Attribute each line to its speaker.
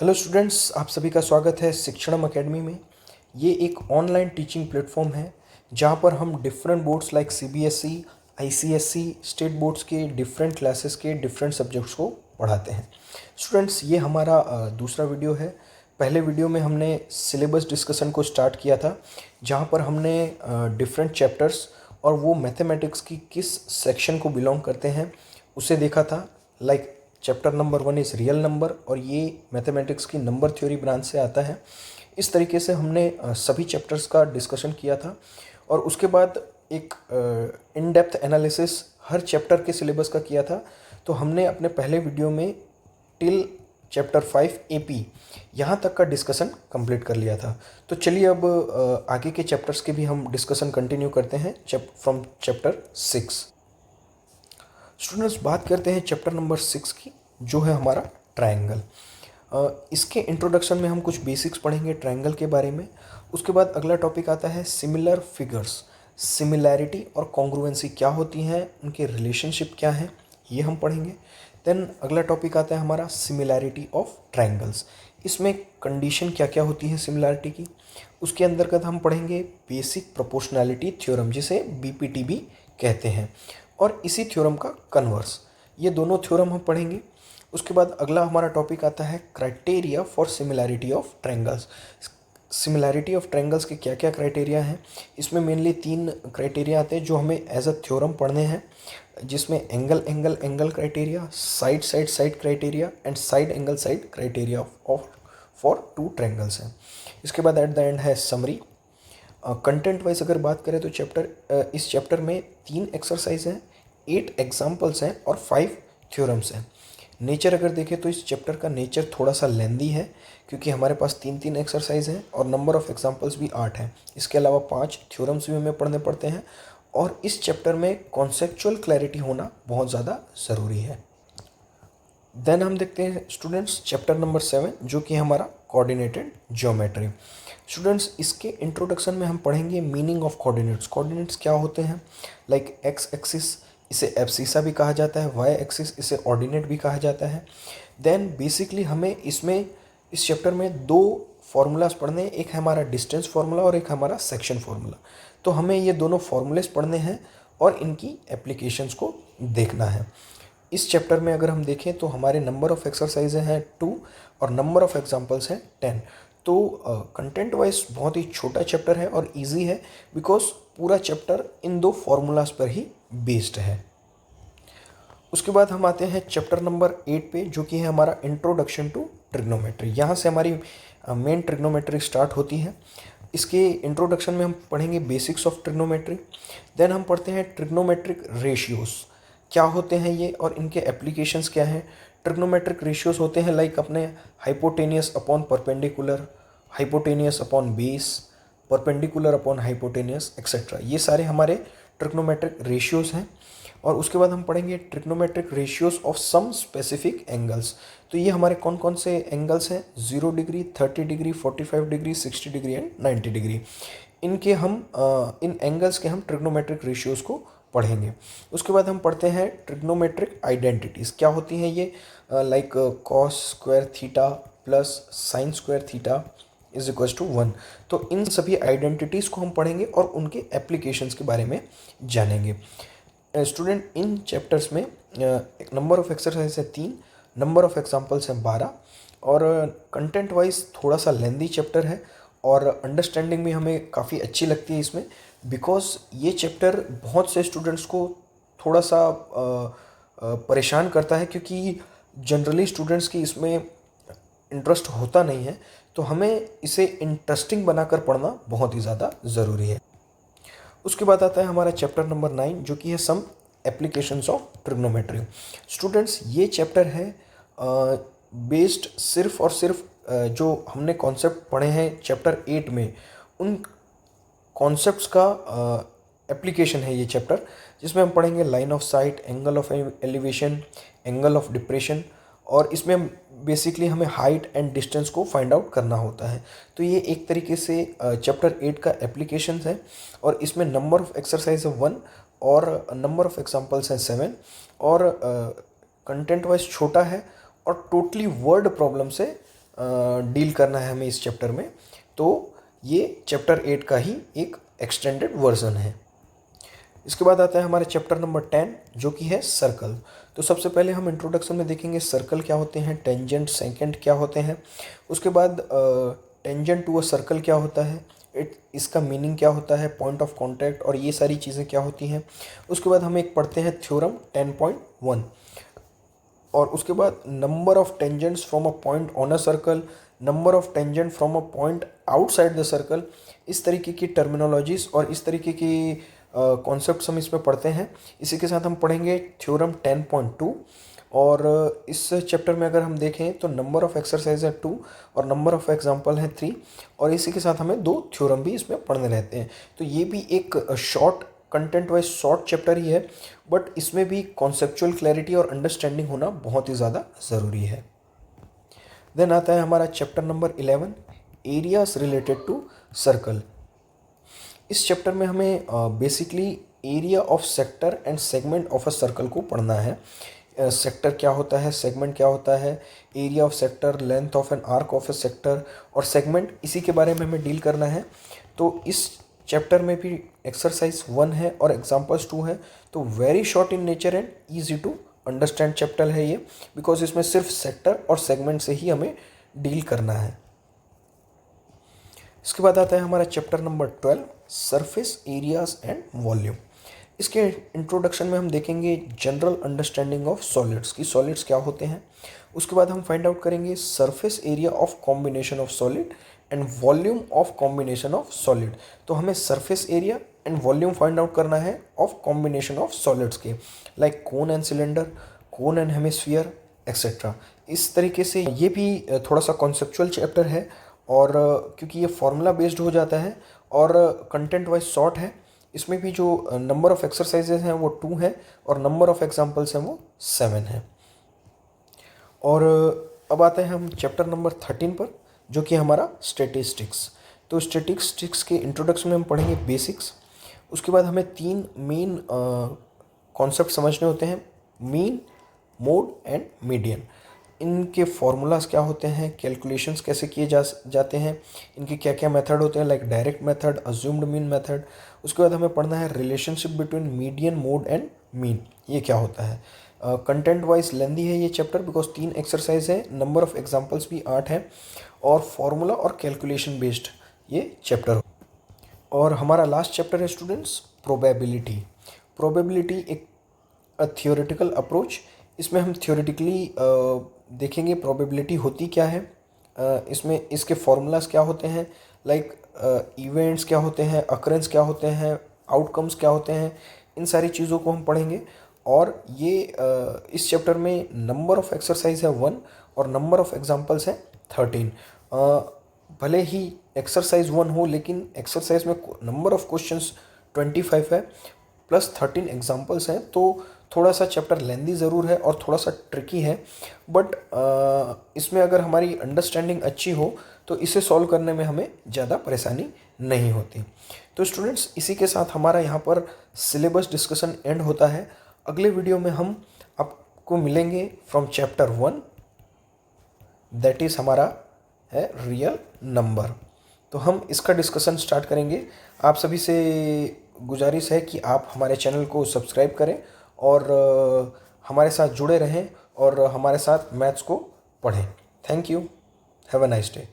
Speaker 1: Hello students, आप सभी का स्वागत है शिक्षणम अकेडमी में। ये एक ऑनलाइन टीचिंग प्लेटफॉर्म है जहाँ पर हम different boards like CBSE, ICSE, state boards के डिफरेंट क्लासेस के डिफरेंट सब्जेक्ट्स को पढ़ाते हैं। स्टूडेंट्स, ये हमारा दूसरा वीडियो है। पहले वीडियो में हमने सिलेबस डिस्कशन को स्टार्ट किया था, जहाँ पर हमने डिफरेंट चैप्टर्स और वो मैथमेटिक्स की किस सेक्शन को बिलोंग करते हैं उसे देखा था। Like chapter number 1 is real number और ये मैथमेटिक्स की नंबर थ्योरी ब्रांच से आता है। इस तरीके से हमने सभी चैप्टर्स का डिस्कशन किया था और उसके बाद एक in depth analysis her chapter के सिलेबस का किया था। तो हमने अपने पहले वीडियो में टिल चैप्टर 5 एपी यहाँ तक का डिस्कशन कंप्लीट कर लिया था। तो चलिए अब आगे के चैप्टर्स के भी हम डिस्कशन कंटिन्यू करते हैं फ्रॉम चैप्टर 6। स्टूडेंट्स, बात करते हैं चैप्टर नंबर 6 की, जो है हमारा ट्रायंगल। इसके इंट्रोडक्शन में हम कुछ बेसिक्स पढ़ेंगे ट्रायंगल के बारे में। उसके बाद अगला टॉपिक आता है सिमिलर फिगर्स। सिमिलैरिटी और कॉन्ग्रुएंसी क्या होती हैं, उनके रिलेशनशिप क्या हैं, ये हम पढ़ेंगे। देन अगला टॉपिक आता है हमारा सिमिलैरिटी ऑफ ट्रायंगल्स। इसमें कंडीशन क्या क्या होती है सिमिलैरिटी की। उसके अंतर्गत हम पढ़ेंगे बेसिक प्रोपोर्शनैलिटी थ्योरम, जिसे बीपीटी भी कहते हैं, और इसी थ्योरम का कन्वर्स। ये दोनों थ्योरम हम पढ़ेंगे। उसके बाद अगला हमारा टॉपिक आता है criteria for similarity of triangles. Similarity of triangles के क्या क्या क्राइटेरिया हैं, इसमें मेनली 3 क्राइटेरिया आते हैं जो हमें एज अ थ्योरम पढ़ने हैं, जिसमें angle angle angle criteria, side side side criteria and side angle side criteria of for 2 triangles हैं। इसके बाद एट द एंड है समरी। कंटेंट वाइज अगर बात करें तो इस चैप्टर में 3 एक्सरसाइज हैं, 8 एग्जाम्पल्स हैं और 5 थ्योरम्स हैं। नेचर अगर देखें तो इस चैप्टर का नेचर थोड़ा सा लेंदी है, क्योंकि हमारे पास 3 एक्सरसाइज हैं और नंबर ऑफ एग्जाम्पल्स भी 8 हैं। इसके अलावा 5 थ्योरम्स भी हमें पढ़ने पड़ते हैं और इस चैप्टर में कॉन्सेप्चुअल क्लैरिटी होना बहुत ज़्यादा ज़रूरी है। देन हम देखते हैं स्टूडेंट्स चैप्टर नंबर 7, जो कि हमारा कोऑर्डिनेटेड ज्योमेट्री। स्टूडेंट्स, इसके इंट्रोडक्शन में हम पढ़ेंगे मीनिंग ऑफ कोऑर्डिनेट्स। कोऑर्डिनेट्स क्या होते हैं, लाइक एक्स एक्सिस, इसे एब्सिसा भी कहा जाता है, वाई एक्सिस इसे ऑर्डिनेट भी कहा जाता है। देन बेसिकली हमें इस चैप्टर में 2 फार्मूलाज पढ़ने हैं, एक है हमारा डिस्टेंस फार्मूला और एक हमारा सेक्शन फार्मूला। तो हमें ये दोनों फार्मूलेज पढ़ने हैं और इनकी एप्लीकेशंस को देखना है। इस चैप्टर में अगर हम देखें तो हमारे नंबर ऑफ एक्सरसाइज हैं 2 और नंबर ऑफ एग्जाम्पल्स हैं 10। तो कंटेंट वाइज बहुत ही छोटा चैप्टर है और इजी है, बिकॉज पूरा चैप्टर इन 2 फार्मूलाज पर ही बेस्ड है। उसके बाद हम आते हैं चैप्टर नंबर 8 पे, जो कि है हमारा इंट्रोडक्शन टू ट्रिग्नोमेट्री। यहाँ से हमारी मेन ट्रिग्नोमेट्री स्टार्ट होती है। इसके इंट्रोडक्शन में हम पढ़ेंगे बेसिक्स ऑफ ट्रिग्नोमेट्री। देन हम पढ़ते हैं ट्रिग्नोमेट्रिक रेशियोज़, क्या होते हैं ये और इनके एप्लीकेशंस क्या हैं। ट्रिग्नोमेट्रिक रेशियोज़ होते हैं लाइक अपने hypotenuse upon perpendicular, hypotenuse upon base, perpendicular upon hypotenuse etcetera. ये सारे हमारे ट्रिग्नोमेट्रिक रेशियोज़ हैं। और उसके बाद हम पढ़ेंगे trigonometric ratios of some specific angles. तो ये हमारे कौन कौन से एंगल्स हैं, 0 degree, 30 degree, 45 degree, 60 degree and 90 degree. इन एंगल्स के हम ट्रिग्नोमेट्रिक रेशियोज़ को पढ़ेंगे। उसके बाद हम पढ़ते हैं ट्रिग्नोमेट्रिक आइडेंटिटीज़, क्या होती हैं ये, like cos square theta plus sine square theta is equals to 1। तो इन सभी आइडेंटिटीज़ को हम पढ़ेंगे और उनके एप्लीकेशंस के बारे में जानेंगे। स्टूडेंट, इन चैप्टर्स में एक नंबर ऑफ एक्सरसाइज है 3, नंबर ऑफ एग्जाम्पल्स हैं 12 और कंटेंट वाइज थोड़ा सा लेंदी चैप्टर है और अंडरस्टैंडिंग भी हमें काफ़ी अच्छी लगती है इसमें, बिकॉज ये चैप्टर बहुत से स्टूडेंट्स को थोड़ा सा परेशान करता है, क्योंकि जनरली स्टूडेंट्स की इसमें इंटरेस्ट होता नहीं है। तो हमें इसे इंटरेस्टिंग बनाकर पढ़ना बहुत ही ज़्यादा ज़रूरी है। उसके बाद आता है हमारा चैप्टर नंबर 9, जो कि है some applications of trigonometry. Students, ये चैप्टर है बेस्ड सिर्फ और सिर्फ जो हमने कॉन्सेप्ट पढ़े हैं चैप्टर 8 में, उन कॉन्सेप्ट्स का एप्लीकेशन है ये चैप्टर, जिसमें हम पढ़ेंगे line of site, angle of elevation, angle of depression, और इसमें बेसिकली हमें हाइट एंड डिस्टेंस को फाइंड आउट करना होता है। तो ये एक तरीके से चैप्टर 8 का एप्लीकेशंस है और इसमें नंबर ऑफ एक्सरसाइज है 1 और नंबर ऑफ एग्जाम्पल्स हैं 7 और कंटेंट वाइज छोटा है और टोटली वर्ड प्रॉब्लम से डील करना है हमें इस चैप्टर में। तो ये चैप्टर 8 का ही एक एक्सटेंडेड वर्जन है। इसके बाद आता है हमारे चैप्टर नंबर 10 जो कि है सर्कल। तो सबसे पहले हम इंट्रोडक्शन में देखेंगे सर्कल क्या होते हैं, टेंजेंट सेकेंट क्या होते हैं, उसके बाद टेंजेंट टू अ सर्कल क्या होता है, इसका मीनिंग क्या होता है, पॉइंट ऑफ कॉन्टैक्ट और ये सारी चीज़ें क्या होती हैं। उसके बाद हम एक पढ़ते हैं थ्योरम 10.1 और उसके बाद number of tangents from a point on a circle, number of tangent from a point outside the circle. इस तरीके की टर्मिनोलॉजीज और इस तरीके की कॉन्सेप्ट्स हम इसमें पढ़ते हैं। इसी के साथ हम पढ़ेंगे थ्योरम 10.2 और इस चैप्टर में अगर हम देखें तो नंबर ऑफ एक्सरसाइज है 2 और नंबर ऑफ एग्जाम्पल है 3 और इसी के साथ हमें 2 थ्योरम भी इसमें पढ़ने रहते हैं। तो ये भी एक short content wise short chapter ही है, बट इसमें भी कॉन्सेप्चुअल क्लैरिटी और अंडरस्टैंडिंग होना बहुत ही ज़्यादा ज़रूरी है। देन आता है हमारा chapter number 11 areas related to circle. इस चैप्टर में हमें basically area of sector and segment of a circle को पढ़ना है। सेक्टर क्या होता है, सेगमेंट क्या होता है, area of sector, length of an arc of A sector और सेगमेंट, इसी के बारे में हमें डील करना है। तो इस चैप्टर में भी एक्सरसाइज 1 है और एग्जाम्पल्स 2 है। तो very short in nature and easy to understand chapter है ये, बिकॉज इसमें सिर्फ सेक्टर और सेगमेंट से ही हमें डील करना है। इसके बाद आता है हमारा chapter number 12 surface areas and volume. इसके इंट्रोडक्शन में हम देखेंगे जनरल अंडरस्टैंडिंग ऑफ सॉलिड्स की सॉलिड्स क्या होते हैं। उसके बाद हम फाइंड आउट करेंगे surface area of combination of solid and volume of combination of solid. तो हमें surface area and volume find out करना है ऑफ कॉम्बिनेशन ऑफ सॉलिड्स के, like cone and cylinder, cone and hemisphere etcetera. इस तरीके से ये भी थोड़ा सा कॉन्सेप्चुअल चैप्टर है और क्योंकि ये फॉर्मूला बेस्ड हो जाता है और कंटेंट वाइज शॉर्ट है, इसमें भी जो नंबर ऑफ एक्सरसाइजेज हैं वो 2 हैं और नंबर ऑफ एग्जाम्पल्स हैं वो 7 हैं। और अब आते हैं हम चैप्टर नंबर 13 पर जो कि हमारा स्टैटिस्टिक्स। तो स्टैटिस्टिक्स के इंट्रोडक्शन में हम पढ़ेंगे बेसिक्स। उसके बाद हमें 3 मेन कॉन्सेप्ट समझने होते हैं, मीन, मोड एंड मीडियन। इनके फॉर्मूलाज क्या होते हैं, कैलकुलेशंस कैसे किए जाते हैं, इनके क्या क्या मेथड होते हैं, like direct method, assumed mean method. उसके बाद हमें पढ़ना है relationship between median, mode and mean, ये क्या होता है। कंटेंट वाइज लेंदी है ये चैप्टर बिकॉज 3 एक्सरसाइज है, नंबर ऑफ एग्जाम्पल्स भी 8 है और फॉर्मूला और कैलकुलेशन बेस्ड ये चैप्टर। और हमारा लास्ट चैप्टर है स्टूडेंट्स प्रोबेबिलिटी। प्रोबेबिलिटी एक थियोरेटिकल अप्रोच, इसमें हम थियोरेटिकली देखेंगे प्रोबेबिलिटी होती क्या है, इसमें इसके फॉर्मूलाज क्या होते हैं, लाइक इवेंट्स क्या होते हैं, अकरेंस क्या होते हैं, आउटकम्स क्या होते हैं, इन सारी चीज़ों को हम पढ़ेंगे। और ये इस चैप्टर में नंबर ऑफ एक्सरसाइज है 1 और नंबर ऑफ एग्जाम्पल्स है 13। भले ही एक्सरसाइज 1 हो लेकिन एक्सरसाइज में नंबर ऑफ क्वेश्चंस 25 है प्लस 13 एग्जाम्पल्स हैं, तो थोड़ा सा चैप्टर लेंदी ज़रूर है और थोड़ा सा ट्रिकी है, बट इसमें अगर हमारी अंडरस्टैंडिंग अच्छी हो तो इसे सॉल्व करने में हमें ज़्यादा परेशानी नहीं होती। तो स्टूडेंट्स इसी के साथ हमारा यहाँ पर सिलेबस डिस्कशन एंड होता है। अगले वीडियो में हम आपको मिलेंगे फ्रॉम चैप्टर 1, दैट इज़ हमारा है रियल नंबर। तो हम इसका डिस्कशन स्टार्ट करेंगे। आप सभी से गुजारिश है कि आप हमारे चैनल को सब्सक्राइब करें और हमारे साथ जुड़े रहें और हमारे साथ मैथ्स को पढ़ें। Thank you, have a nice day.